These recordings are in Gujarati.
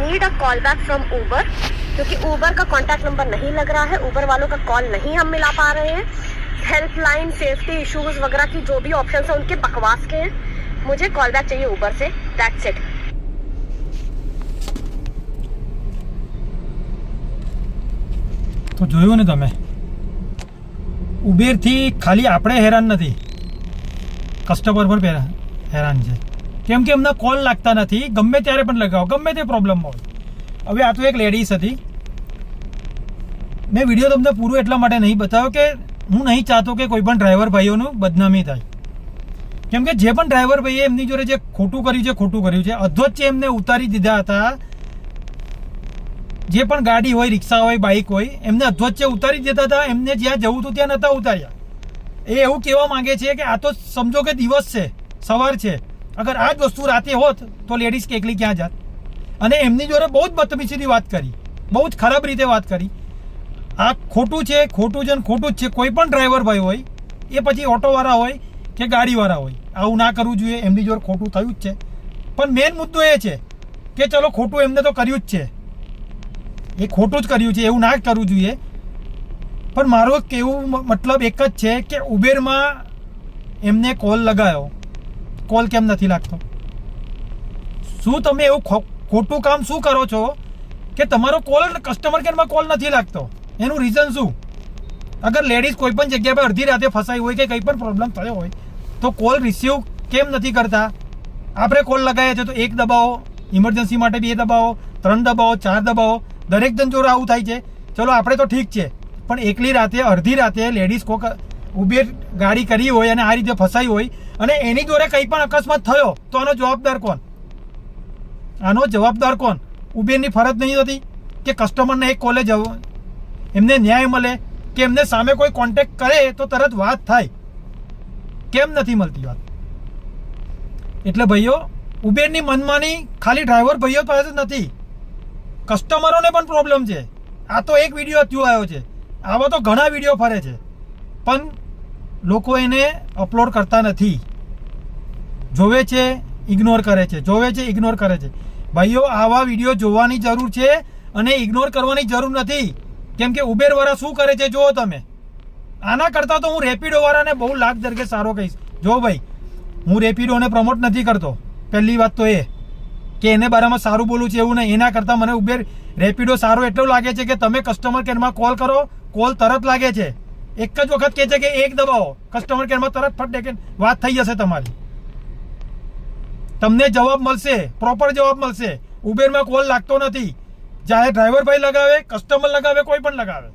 Need a call back from Uber, क्योंकि ऊबर का कॉन्टैक्ट नंबर नहीं लग रहा है, ऊबर वालों का कॉल नहीं हम मिला पा रहे हैं। हेल्पलाइन, सेफ्टी इश्यूज वगैरह की जो भी ऑप्शन है उनके बकवास के हैं। मुझे कॉल बैक चाहिए ऊबर से, दैट्स इट। તો જોયું ને તમે, ઉબેરથી ખાલી આપણે હેરાન નથી, કસ્ટમર પણ હેરાન છે, કેમ કે એમના કોલ લાગતા નથી, ગમે ત્યારે પણ લગાવો, ગમે તે પ્રોબ્લેમ હોય। હવે આ તો એક લેડીઝ હતી, મેં વિડીયો તમને પૂરું એટલા માટે નહીં બતાવ્યો કે હું નહીં ચાહતો કે કોઈ પણ ડ્રાઈવર ભાઈઓનું બદનામી થાય, કેમ કે જે પણ ડ્રાઈવર ભાઈએ એમની જોડે જે ખોટું કર્યું છે, અધવચ્ચે એમને ઉતારી દીધા હતા। જે પણ ગાડી હોય, રિક્ષા હોય, બાઇક હોય, એમને અધવચ્ચે ઉતારી દેતા હતા, એમને જ્યાં જવું હતું ત્યાં નહોતા ઉતાર્યા। એ એવું કહેવા માંગે છે કે આ તો સમજો કે દિવસ છે, સવાર છે, અગર આ જ વસ્તુ રાતે હોત તો લેડીઝ કે એકલી ક્યાં જાત। અને એમની જોડે બહુ જ બદતમીજીથી વાત કરી, બહુ જ ખરાબ રીતે વાત કરી। આ ખોટું છે, ખોટું છે ને ખોટું જ છે। કોઈ પણ ડ્રાઈવર ભાઈ હોય, એ પછી ઓટોવાળા હોય કે ગાડીવાળા હોય, આવું ના કરવું જોઈએ। એમની જોડે ખોટું થયું જ છે, પણ મેઇન મુદ્દો એ છે કે ચલો ખોટું એમને તો કર્યું જ છે, એ ખોટું જ કર્યું છે, એવું ના જ કરવું જોઈએ। પણ મારો કહેવું મતલબ એક જ છે કે ઉબેરમાં એમને કોલ લગાવ્યો, કોલ કેમ નથી લાગતો? શું તમે એવું ખોટું કામ શું કરો છો કે તમારો કોલ કસ્ટમર કેરમાં કોલ નથી લાગતો? એનું રીઝન શું? અગર લેડીઝ કોઈ પણ જગ્યા પર અડધી રાતે ફસાઈ હોય કે કંઈ પણ પ્રોબ્લેમ થયો હોય તો કોલ રિસીવ કેમ નથી કરતા? આપણે કોલ લગાવ્યા છે તો 1 દબાવો, ઇમરજન્સી માટે 2 દબાવો, 3 દબાવો, 4 દબાવો, દરેક જણ જોડે આવું થાય છે। ચલો આપણે તો ઠીક છે, પણ એકલી રાતે, અડધી રાતે લેડીઝ કોક ઉબેર ગાડી કરી હોય અને આ રીતે ફસાઈ હોય અને એની જોડે કંઈ પણ અકસ્માત થયો તો આનો જવાબદાર કોણ? આનો જવાબદાર કોણ? ઉબેરની ફરજ નહીં હોતી કે કસ્ટમરને એક કોલે એમને ન્યાય મળે કે એમને સામે કોઈ કોન્ટેક્ટ કરે તો તરત વાત થાય? કેમ નથી મળતી વાત? એટલે ભાઈઓ, ઉબેરની મનમાની ખાલી ડ્રાઈવર ભાઈઓ પાસે જ નથી, કસ્ટમરોને પણ પ્રોબ્લેમ છે। આ તો એક વિડીયો થયો આવ્યો છે, આવા તો ઘણા વિડીયો ફરે છે, પણ લોકો એને અપલોડ કરતા નથી, જોવે છે ઇગ્નોર કરે છે, જોવે છે ઇગ્નોર કરે છે। ભાઈઓ, આવા વિડીયો જોવાની જરૂર છે અને ઇગ્નોર કરવાની જરૂર નથી, કેમ કે ઉબેરવાળા શું કરે છે જુઓ તમે। આના કરતાં તો હું રેપિડોવાળાને બહુ લાખ દરકે સારો કહીશ। જો ભાઈ, હું રેપિડોને પ્રમોટ નથી કરતો, પહેલી વાત તો એ કે એને બારામાં સારું બોલું છે એવું નહીં, એના કરતાં મને ઉબેર રેપિડો સારો એટલો લાગે છે કે તમે કસ્ટમર કેરમાં કોલ કરો, કોલ તરત લાગે છે, એક જ વખત કહે છે કે 1 દબાવો, કસ્ટમર કેરમાં તરત ફટ વાત થઈ જશે તમારી, તમને જવાબ મળશે, પ્રોપર જવાબ મળશે। ઉબેરમાં કોલ લાગતો નથી, ચાહે ડ્રાઈવર ભાઈ લગાવે, કસ્ટમર લગાવે, કોઈ પણ લગાવે।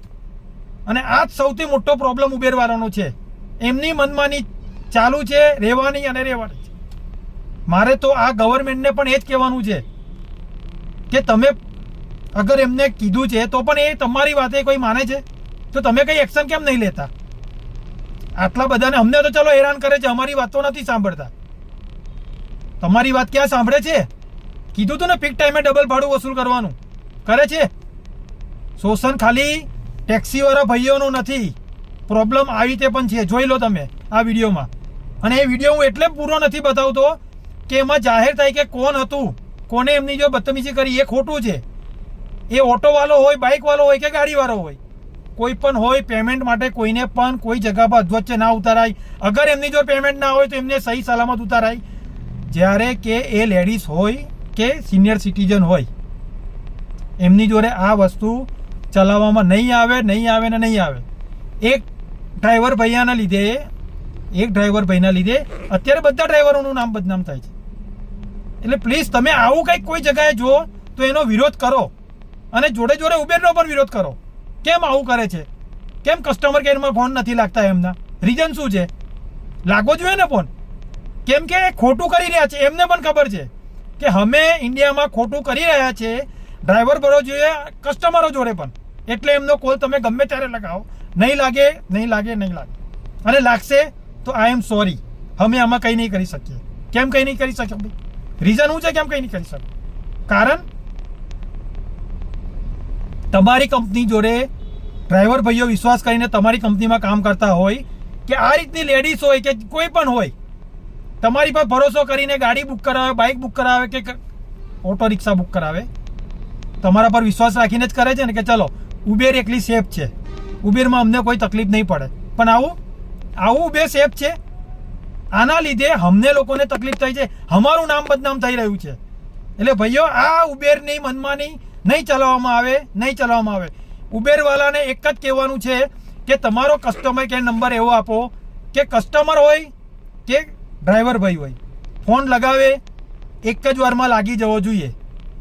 અને આ જ સૌથી મોટો પ્રોબ્લેમ ઉબેરવાળાનો છે, એમની મનમાની ચાલુ છે, રહેવાની અને રહેવાની છે। મારે તો આ ગવર્મેન્ટને પણ એ જ કહેવાનું છે કે તમે અગર એમને કીધું છે તો પણ એ તમારી વાતે કોઈ માને છે તો તમે કંઈ એક્શન કેમ નહીં લેતા? આટલા બધાને, અમને તો ચલો હેરાન કરે છે, અમારી વાત તો નથી સાંભળતા। તમારી વાત ક્યાં સાંભળે છે? કીધું તું ને પીક ટાઈમે ડબલ ભાડું વસૂલ કરવાનું, કરે છે? શોષણ ખાલી ટેક્સીવાળા ભાઈઓનું નથી, પ્રોબ્લેમ આવી રીતે પણ છે, જોઈ લો તમે આ વિડીયોમાં। અને એ વિડીયો હું એટલે પૂરો નથી બતાવતો કે એમાં જાહેર થાય કે કોણ હતું, કોને એમની જો બદતમીજી કરી, એ ખોટું છે। એ ઓટોવાળો હોય, બાઇકવાળો હોય કે ગાડીવાળો હોય, કોઈ પણ હોય, પેમેન્ટ માટે કોઈને પણ કોઈ જગ્યા પર અધવચ્ચે ના ઉતારાય। અગર એમની જો પેમેન્ટ ના હોય તો એમને સહી સલામત ઉતારાય। જ્યારે કે એ લેડીઝ હોય કે સિનિયર સિટીઝન હોય, એમની જોડે આ વસ્તુ ચલાવવામાં નહીં આવે ને નહીં આવે। એક ડ્રાઈવર ભાઈના લીધે અત્યારે બધા ડ્રાઈવરોનું નામ બદનામ થાય છે। એટલે પ્લીઝ તમે આવું કંઈક કોઈ જગ્યાએ જુઓ તો એનો વિરોધ કરો, અને જોડે જોડે ઉબેરનો પણ વિરોધ કરો। કેમ આવું કરે છે? કેમ કસ્ટમર કેરમાં ફોન નથી લાગતા? એમના રીઝન શું છે? લાગવો જોઈએ ને ફોન, કેમ કે ખોટું કરી રહ્યા છે, એમને પણ ખબર છે કે અમે ઇન્ડિયામાં ખોટું કરી રહ્યા છે, ડ્રાઈવર ભરો જોઈએ કસ્ટમરો જોડે પણ, એટલે એમનો કોલ તમે ગમે ત્યારે લગાવો, નહીં લાગે, અને લાગશે તો આઈ એમ સોરી, અમે આમાં કંઈ નહીં કરી શકીએ। કેમ કંઈ નહીં કરી શકીએ ભાઈ? રીઝન શું છે કેમ કંઈ નહીં કરી શકીએ? કારણ તમારી કંપની જોડે ડ્રાઈવર ભાઈઓ વિશ્વાસ કરીને તમારી કંપનીમાં કામ કરતા હોય કે આ રીતની લેડીઝ હોય કે કોઈ પણ હોય, તમારી પર ભરોસો કરીને ગાડી બુક કરાવે, બાઇક બુક કરાવે કે ઓટો રિક્ષા બુક કરાવે, તમારા પર વિશ્વાસ રાખીને જ કરે છે ને કે ચલો ઉબેર એકલી સેફ છે, ઉબેરમાં અમને કોઈ તકલીફ નહીં પડે, પણ આવું ઉબેર સેફ છે? આના લીધે અમને લોકોને તકલીફ થઈ છે, અમારું નામ બદનામ થઈ રહ્યું છે. એટલે ભાઈઓ આ ઉબેરની મનમાની નહીં ચલાવવામાં આવે. ઉબેરવાલાને એક જ કહેવાનું છે કે તમારો કસ્ટમર કેર નંબર એવો આપો કે કસ્ટમર હોય કે ડ્રાઈવર ભાઈ હોય, ફોન લગાવે એક જ વારમાં લાગી જવો જોઈએ,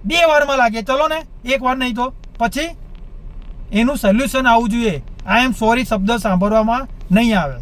2 વારમાં લાગે, ચલો ને 1 વાર નહીં તો પછી એનું સોલ્યુશન આવવું જોઈએ. આઈ એમ સોરી શબ્દ સાંભળવામાં નહીં આવે.